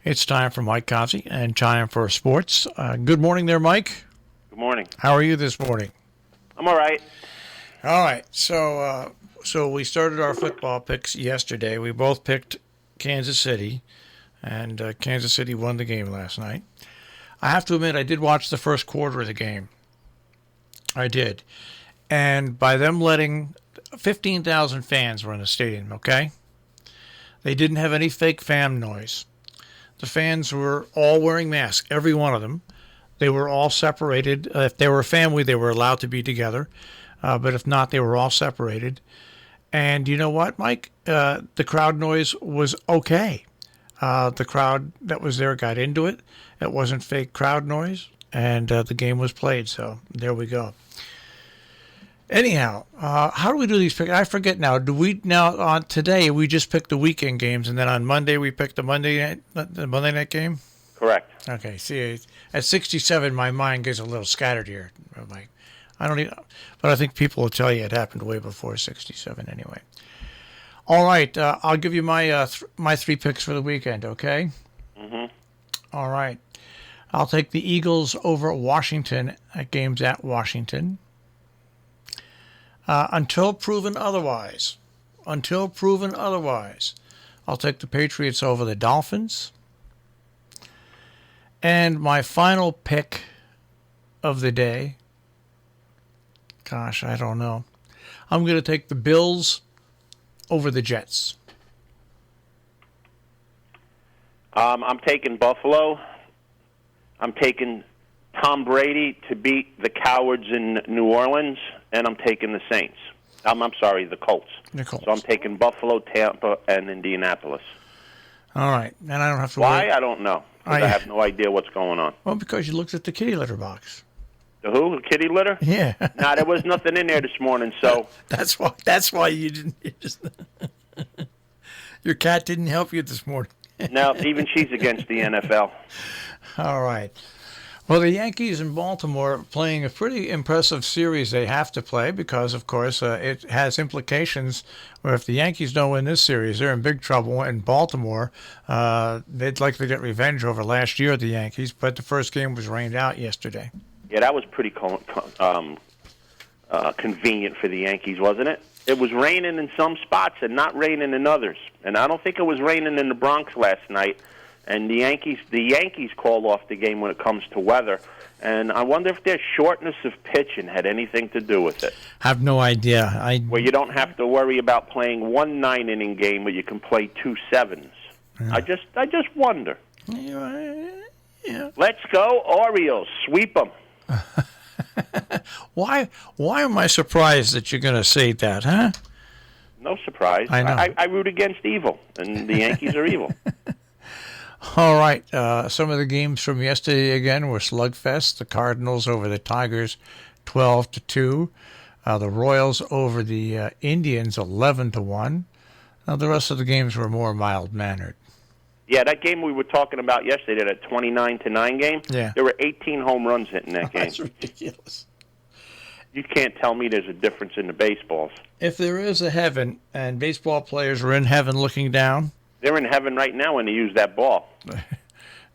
It's time for Mike Cozzi and time for sports. Good morning there, Mike. Good morning. How are you this morning? I'm all right. All right. So we started our football picks yesterday. We both picked Kansas City, and Kansas City won the game last night. I have to admit, I did watch the first quarter of the game. I did. And by them letting 15,000 fans were in the stadium, okay? They didn't have any fake fan noise. The fans were all wearing masks, every one of them. They were all separated. If they were a family, they were allowed to be together. But if not, they were all separated. And you know what, Mike? The crowd noise was okay. The crowd that was there got into it. It wasn't fake crowd noise. And the game was played. So there we go. Anyhow, how do we do these picks? I forget now. Do we now on today we just picked the weekend games, and then on Monday we picked the Monday night game? Correct. Okay. See, at 67, my mind gets a little scattered here. Like, I don't even, but I think people will tell you it happened way before 67 anyway. All right. I'll give you my my three picks for the weekend. Okay. Mm-hmm. All right. I'll take the Eagles over Washington at games at Washington. Until proven otherwise, I'll take the Patriots over the Dolphins. And my final pick of the day, gosh, I don't know. I'm going to take the Bills over the Jets. I'm taking Buffalo. I'm taking Tom Brady to beat the cowards in New Orleans, and I'm taking the Saints. I'm sorry, the Colts. The Colts. So I'm taking Buffalo, Tampa, and Indianapolis. All right, and I don't have to. Why? I don't know. I have no idea what's going on. Well, because you looked at the kitty litter box. The who? The kitty litter? Yeah. Nah, there was nothing in there this morning, so. That's why you didn't. Your cat didn't help you this morning. No, even she's against the NFL. All right. Well, the Yankees in Baltimore are playing a pretty impressive series they have to play because, of course, it has implications where if the Yankees don't win this series, they're in big trouble. In Baltimore, they'd like to get revenge over last year, the Yankees, but the first game was rained out yesterday. Yeah, that was pretty convenient for the Yankees, wasn't it? It was raining in some spots and not raining in others. And I don't think it was raining in the Bronx last night. And the Yankees call off the game when it comes to weather. And I wonder if their shortness of pitching had anything to do with it. Have no idea. Where you don't have to worry about playing one 9-inning game where you can play 2 7s. Yeah. I just wonder. Yeah. Let's go Orioles. Sweep them. Why am I surprised that you're going to say that, huh? No surprise. I know. I root against evil, and the Yankees are evil. All right. Some of the games from yesterday again were slugfest. The Cardinals over the Tigers, 12-2. The Royals over the Indians, 11-1. Now the rest of the games were more mild-mannered. Yeah, that game we were talking about yesterday, that 29-9 game. Yeah. There were 18 home runs hit in that game. That's ridiculous. You can't tell me there's a difference in the baseballs. If there is a heaven and baseball players are in heaven looking down, they're in heaven right now when they use that ball.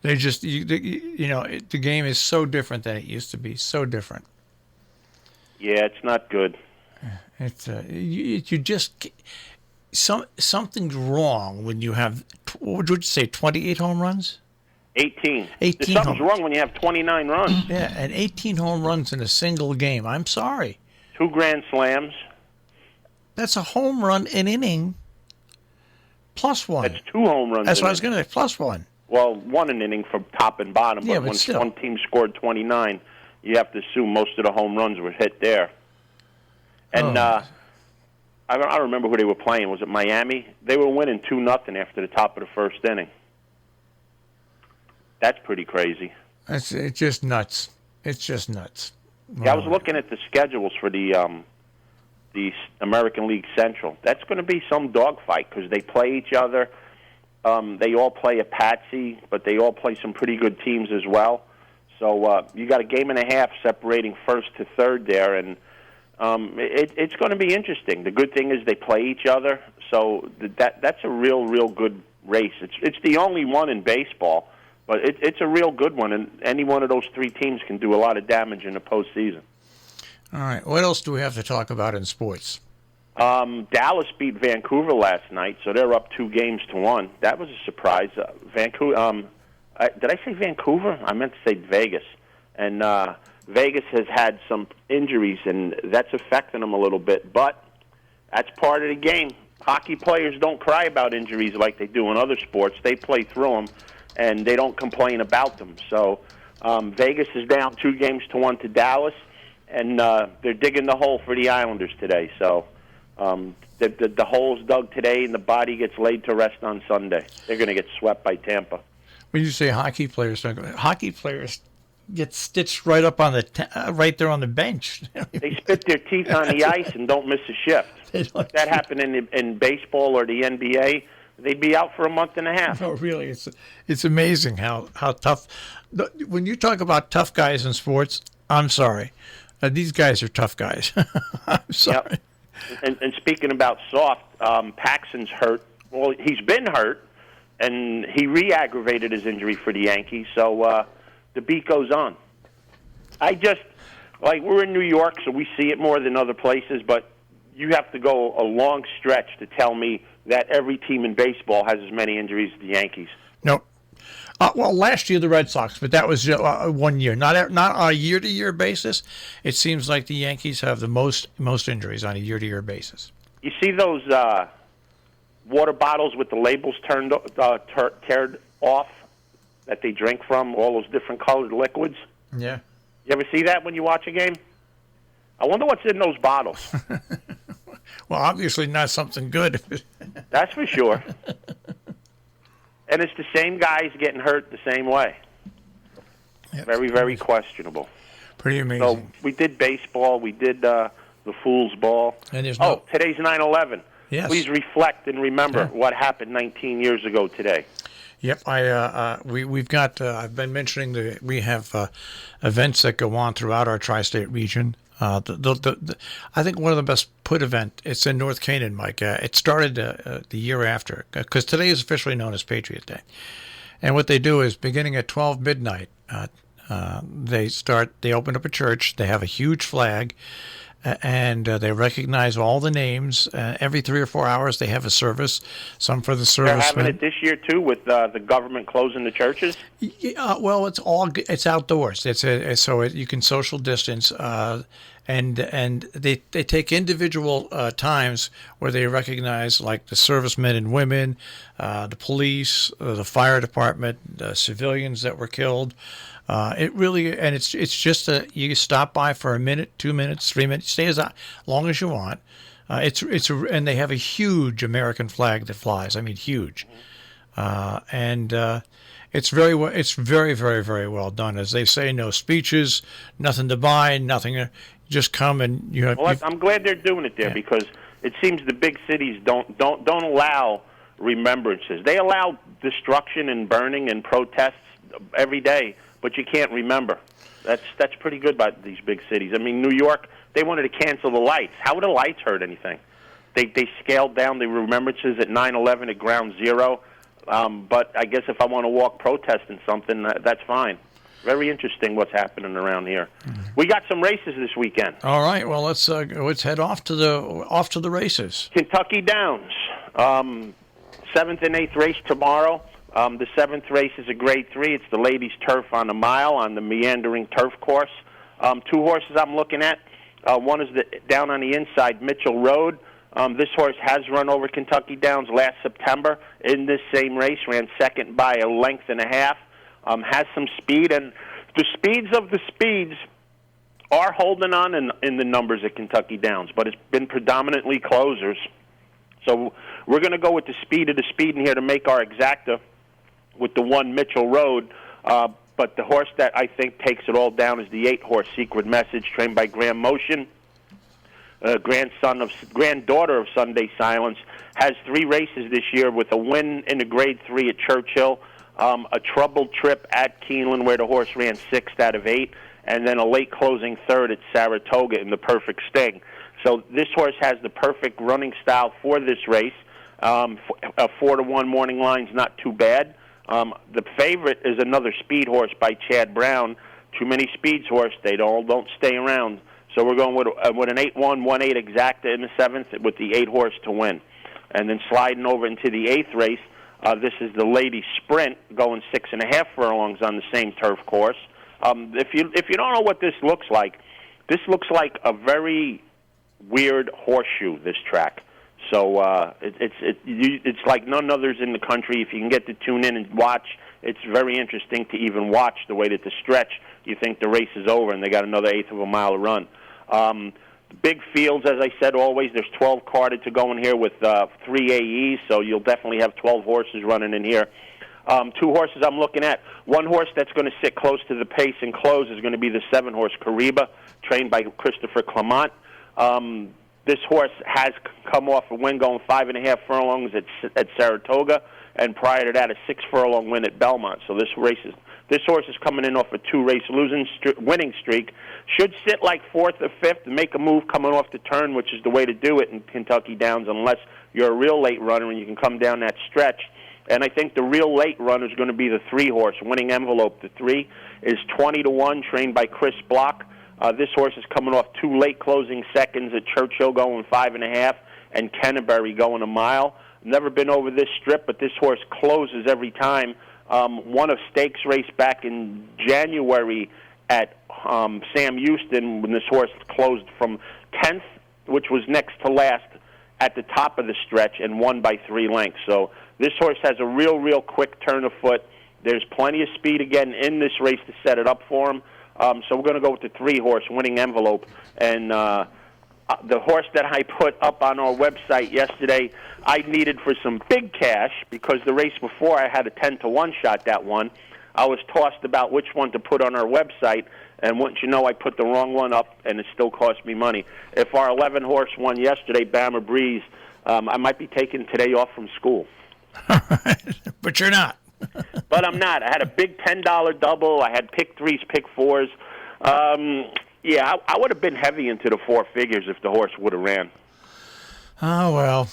They just, the game is so different than it used to be. So different. Yeah, it's not good. It's you just something's wrong when you have. What would you say? 28 home runs. 18. 18. Something's wrong when you have 29 runs. Yeah, and 18 home runs in a single game. I'm sorry. 2 grand slams. That's a home run an inning. +1. That's 2 home runs. That's what I was going to say. +1. Well, 1 an inning from top and bottom. Yeah, but when still. one team scored 29, you have to assume most of the home runs were hit there. And I remember who they were playing. Was it Miami? They were winning 2-0 after the top of the first inning. That's pretty crazy. It's just nuts. It's just nuts. Yeah, I was looking at the schedules for the American League Central. That's going to be some dogfight because they play each other. They all play a patsy, but they all play some pretty good teams as well. So you got a game and a half separating first to third there, and it's going to be interesting. The good thing is they play each other, so that's a real good race. It's the only one in baseball, but it's a real good one, and any one of those three teams can do a lot of damage in the postseason. All right. What else do we have to talk about in sports? Dallas beat Vancouver last night, so they're up 2-1. That was a surprise. Vancouver. Did I say Vancouver? I meant to say Vegas. And Vegas has had some injuries, and that's affecting them a little bit. But that's part of the game. Hockey players don't cry about injuries like they do in other sports. They play through them, and they don't complain about them. So Vegas is down 2-1 to Dallas, and they're digging the hole for the Islanders today. So the hole's dug today, and the body gets laid to rest on Sunday. They're going to get swept by Tampa. When you say hockey players get stitched right up on right there on the bench. They spit their teeth on the ice and don't miss a shift. If that happened in baseball or the NBA, they'd be out for a month and a half. No, really, it's amazing how tough. When you talk about tough guys in sports, I'm sorry, these guys are tough guys. I'm sorry. Yep. And speaking about soft, Paxton's hurt. Well, he's been hurt, and he re-aggravated his injury for the Yankees. So the beat goes on. We're in New York, so we see it more than other places, but you have to go a long stretch to tell me that every team in baseball has as many injuries as the Yankees. Nope. Well, last year the Red Sox, but that was 1 year, not on a year-to-year basis. It seems like the Yankees have the most injuries on a year-to-year basis. You see those water bottles with the labels teared off that they drink from, all those different colored liquids? Yeah. You ever see that when you watch a game? I wonder what's in those bottles. Well, obviously not something good. That's for sure. And it's the same guys getting hurt the same way. Yep. Very, very questionable. Pretty amazing. So we did baseball. We did the Fool's Ball. And there's today's 9/11. Yes. Please reflect and remember what happened 19 years ago today. Yep, we've got. I've been mentioning we have events that go on throughout our tri-state region. I think one of the best put event. It's in North Canaan, Mike. It started the year after because today is officially known as Patriot Day, and what they do is beginning at 12 midnight. They open up a church. They have a huge flag. And they recognize all the names. Every 3 or 4 hours, they have a service. Some for the servicemen. They're having it this year too, with the government closing the churches. Well, it's outdoors. So you can social distance, and they take individual times where they recognize like the servicemen and women, the police, the fire department, civilians that were killed. It's just you stop by for a minute, 2 minutes, 3 minutes, stay as long as you want. And they have a huge American flag that flies. I mean, huge, it's very, very, very well done. As they say, no speeches, nothing to buy, nothing. Just come and you have. Well, I'm glad they're doing it there because it seems the big cities don't allow remembrances. They allow destruction and burning and protests every day. But you can't remember. That's pretty good by these big cities. I mean, New York, they wanted to cancel the lights. How would the lights hurt anything? They scaled down the remembrances at 9/11 at Ground Zero. But I guess if I want to walk protesting something, that's fine. Very interesting what's happening around here. Mm-hmm. We got some races this weekend. All right. Well, let's head off to the races. Kentucky Downs, 7th and 8th race tomorrow. The 7th race is a Grade 3. It's the ladies' turf on a mile on the meandering turf course. 2 horses I'm looking at. One is down on the inside, Mitchell Road. This horse has run over Kentucky Downs last September in this same race, ran second by a length and a half, has some speed, and the speeds of the speeds are holding on in the numbers at Kentucky Downs, but it's been predominantly closers. So we're going to go with the speed of the speed in here to make our exacta with the 1 Mitchell Road, but the horse that I think takes it all down is the 8-horse Secret Message, trained by Graham Motion, granddaughter of Sunday Silence. Has 3 races this year with a win in the Grade 3 at Churchill, a troubled trip at Keeneland where the horse ran 6th out of 8, and then a late closing 3rd at Saratoga in the Perfect Sting. So this horse has the perfect running style for this race. A 4-1 morning line's not too bad. The favorite is another speed horse by Chad Brown. Too many speeds horse, they don't stay around. So we're going with an 8-1, 1-8 exacta in the 7th with the 8 horse to win. And then sliding over into the 8th race, this is the Lady Sprint going 6.5 furlongs on the same turf course. If you don't know what this looks like a very weird horseshoe, this track. So it's like none others in the country. If you can get to tune in and watch, it's very interesting to even watch the way that the stretch, you think the race is over and they got another eighth of a mile to run. Big fields, as I said, always. There's 12 carded to go in here with 3 AEs, so you'll definitely have 12 horses running in here. 2 horses I'm looking at. 1 horse that's going to sit close to the pace and close is going to be the 7 horse Kariba, trained by Christopher Clement. This horse has come off a win going 5.5 furlongs at Saratoga, and prior to that, a 6 furlong win at Belmont. So this horse is coming in off a 2-race winning streak. Should sit like 4th or 5th and make a move coming off the turn, which is the way to do it in Kentucky Downs, unless you're a real late runner and you can come down that stretch. And I think the real late runner is going to be the 3 horse, winning envelope. The 3 is 20-1, trained by Chris Block. This horse is coming off 2 late closing seconds at Churchill going 5.5 and Canterbury going a mile. Never been over this strip, but this horse closes every time. Won a stakes race back in January at Sam Houston when this horse closed from 10th, which was next to last at the top of the stretch, and won by 3 lengths. So this horse has a real quick turn of foot. There's plenty of speed again in this race to set it up for him. So we're going to go with the 3 horse, winning envelope. And the horse that I put up on our website yesterday, I needed for some big cash because the race before I had a 10-1 shot that one. I was tossed about which one to put on our website, and once you know, I put the wrong one up, and it still cost me money. If our 11 horse won yesterday, Bama Breeze, I might be taking today off from school. But you're not. But I'm not. I had a big $10 double. I had pick 3s, pick 4s. Yeah, I would have been heavy into the 4 figures if the horse would have ran. Oh, well.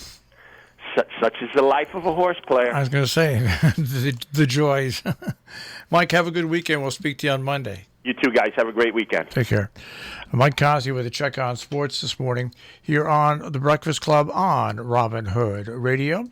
Such is the life of a horse player. I was going to say, the joys. Mike, have a good weekend. We'll speak to you on Monday. You too, guys. Have a great weekend. Take care. Mike Cozzi with a check on sports this morning here on The Breakfast Club on Robin Hood Radio.